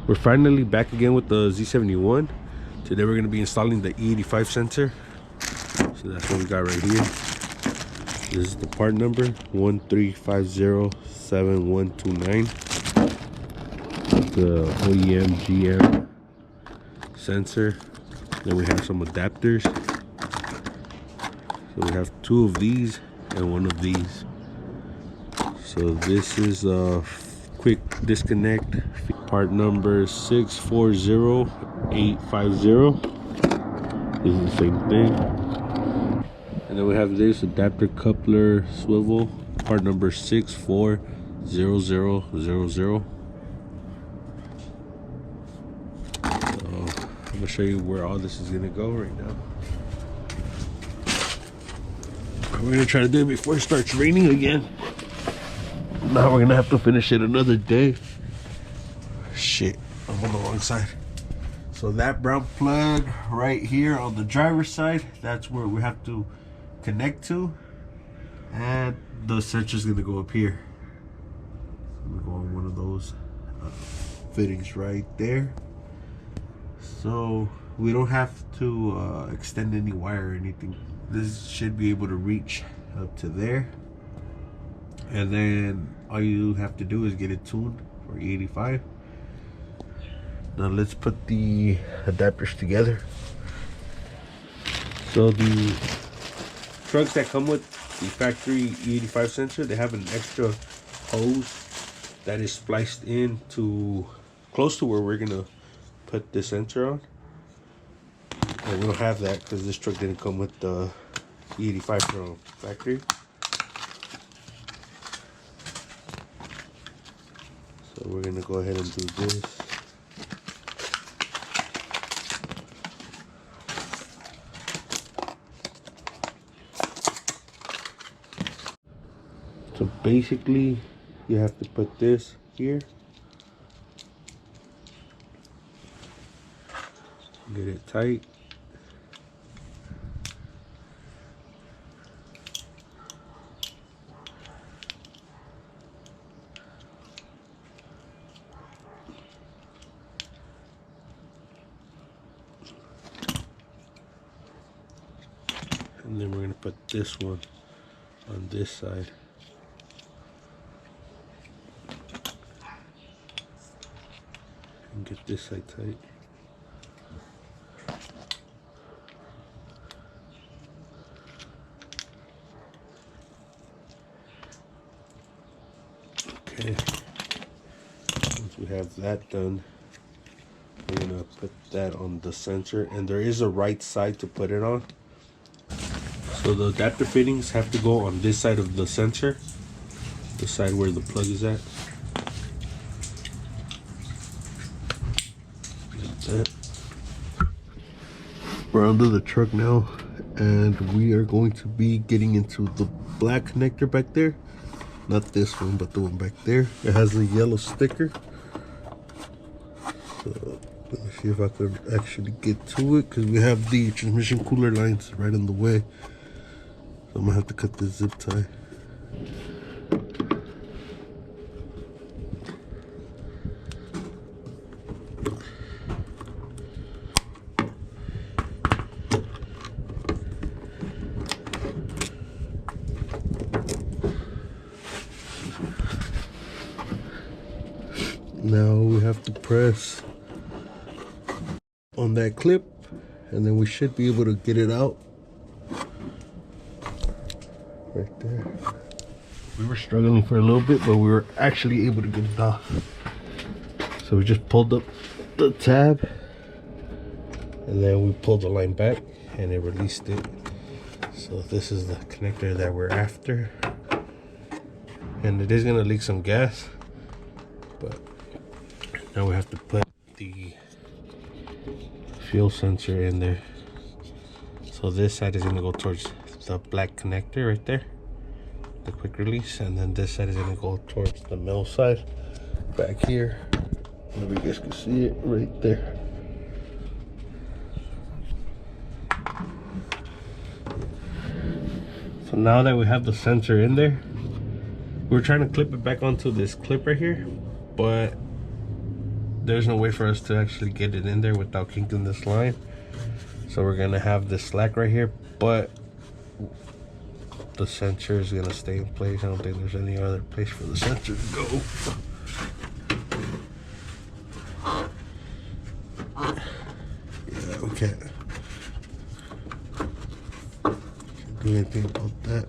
We're finally back again with the Z71. Today we're going to be installing the E85 sensor. So that's what we got right here. This is the part number 13507129. The OEM GM sensor. Then we have some adapters. So we have two of these and one of these. So this is a quick disconnect, part number 640850. This is the same thing. And then we have this adapter coupler swivel, part number 640000. So I'm gonna show you where all this is gonna go right now. We're gonna try to do it before it starts raining again. Now we're gonna have to finish it another day. Shit, I'm on the wrong side. So that brown plug right here on the driver's side, that's where we have to connect to, and the sensor's gonna go up here. I'm gonna go on one of those fittings right there, so we don't have to extend any wire or anything. This should be able to reach up to there, and then all you have to do is get it tuned for E85. Now let's put the adapters together. So the trucks that come with the factory E85 sensor, they have an extra hose that is spliced in to close to where we're gonna put the sensor on. And we don't have that because this truck didn't come with the E85 from factory. So we're gonna go ahead and do this. So basically, you have to put this here. Get it tight. And then we're going to put this one on this side. And get this side tight. Okay. Once we have that done, we're going to put that on the sensor. And there is a right side to put it on. So the adapter fittings have to go on this side of the sensor, the side where the plug is at. Like that. We're under the truck now, and we are going to be getting into the black connector back there. Not this one, but the one back there. It has a yellow sticker. So let me see if I could actually get to it, because we have the transmission cooler lines right in the way. So I'm gonna have to cut this zip tie. Now we have to press on that clip, and then we should be able to get it out. Right there. We were struggling for a little bit, but we were actually able to get it off. So we just pulled up the tab, and then we pulled the line back, and it released it. So this is the connector that we're after, and it is gonna leak some gas, but now we have to put the fuel sensor in there. So this side is gonna go towards the black connector right there, the quick release, and then this side is gonna go towards the middle side back here. Maybe you guys can see it right there. So now that we have the sensor in there, we're trying to clip it back onto this clip right here, but there's no way for us to actually get it in there without kinking this line. So we're gonna have this slack right here, but the sensor is gonna stay in place. I don't think there's any other place for the sensor to go. Yeah, we can't do anything about that.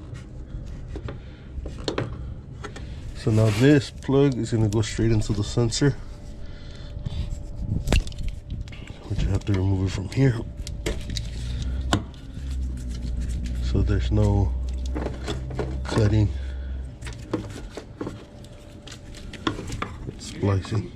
So now this plug is gonna go straight into the sensor, which I have to remove it from here. So there's no cutting, splicing.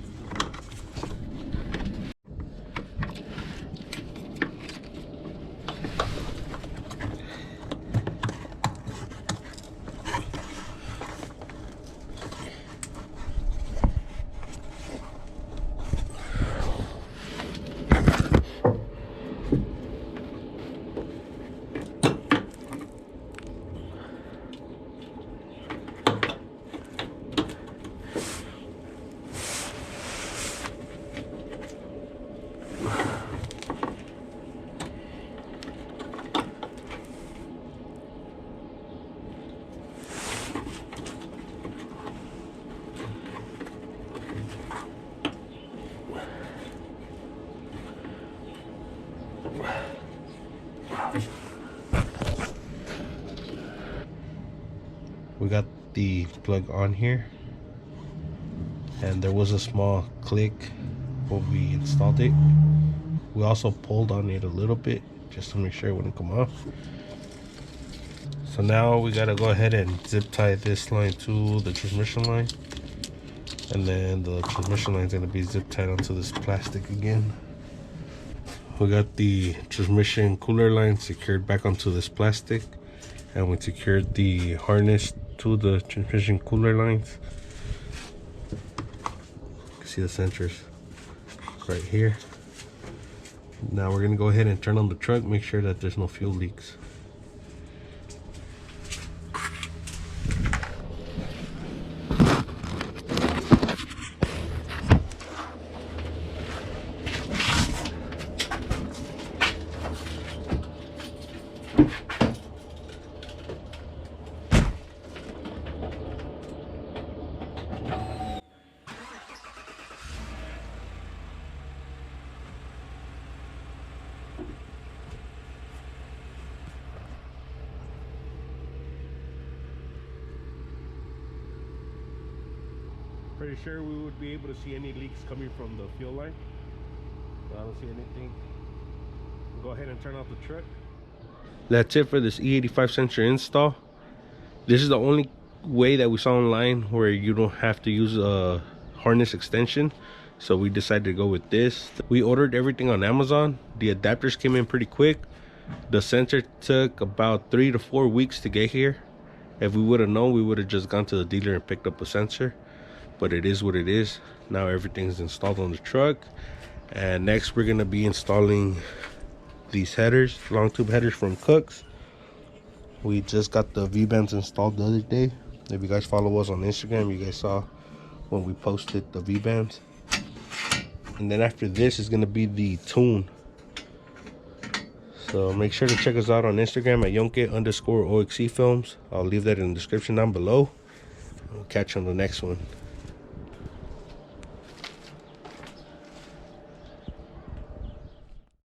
We got the plug on here, and there was a small click when we installed it. We also pulled on it a little bit just to make sure it wouldn't come off. So now we gotta go ahead and zip tie this line to the transmission line, and then the transmission line is gonna be zip tied onto this plastic again. We got the transmission cooler line secured back onto this plastic, and we secured the harness to the transmission cooler lines. You can see the sensors right here. Now we're gonna go ahead and turn on the truck, make sure that there's no fuel leaks. Pretty sure we would be able to see any leaks coming from the fuel line. But I don't see anything. We'll go ahead and turn off the truck. That's it for this E85 sensor install. This is the only way that we saw online where you don't have to use a harness extension. So we decided to go with this. We ordered everything on Amazon. The adapters came in pretty quick. The sensor took about 3 to 4 weeks to get here. If we would have known, we would have just gone to the dealer and picked up a sensor. But it is what it is. Now everything's installed on the truck, and next we're gonna be installing these headers, long tube headers from Cook's. We just got the V-bands installed the other day. If you guys follow us on Instagram, you guys saw when we posted the V-bands. And then after this is gonna be the tune. So make sure to check us out on Instagram at Yonke_OXC films. I'll leave that in the description down below. We'll catch you on the next one.